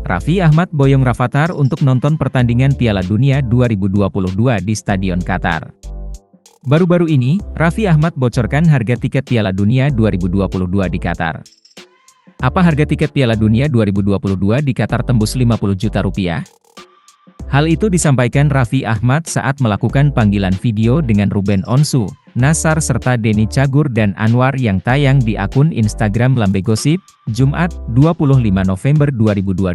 Raffi Ahmad boyong Rafathar untuk nonton pertandingan Piala Dunia 2022 di Stadion Qatar. Baru-baru ini, Raffi Ahmad bocorkan harga tiket Piala Dunia 2022 di Qatar. Apa harga tiket Piala Dunia 2022 di Qatar tembus 50 juta rupiah? Hal itu disampaikan Raffi Ahmad saat melakukan panggilan video dengan Ruben Onsu, Nassar serta Denny Cagur dan Anwar yang tayang di akun Instagram Lambe Gosip, Jumat, 25 November 2022.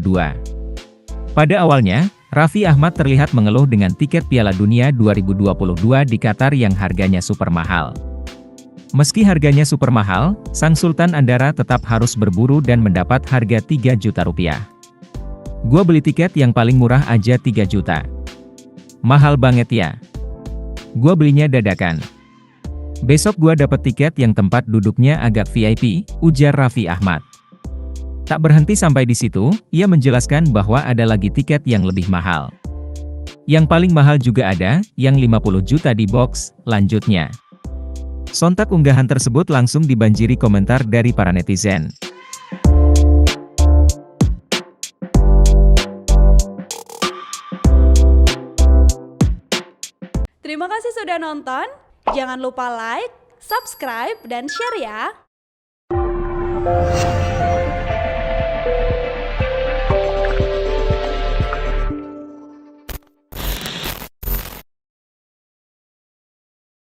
Pada awalnya, Raffi Ahmad terlihat mengeluh dengan tiket Piala Dunia 2022 di Qatar yang harganya super mahal. Meski harganya super mahal, sang Sultan Andara tetap harus berburu dan mendapat harga 3 juta rupiah. Gua beli tiket yang paling murah aja 3 juta. Mahal banget ya. Gua belinya dadakan. Besok gua dapat tiket yang tempat duduknya agak VIP, ujar Raffi Ahmad. Tak berhenti sampai di situ, ia menjelaskan bahwa ada lagi tiket yang lebih mahal. Yang paling mahal juga ada, yang 50 juta di box, lanjutnya. Sontak unggahan tersebut langsung dibanjiri komentar dari para netizen. Terima kasih sudah nonton, jangan lupa like, subscribe, dan share ya!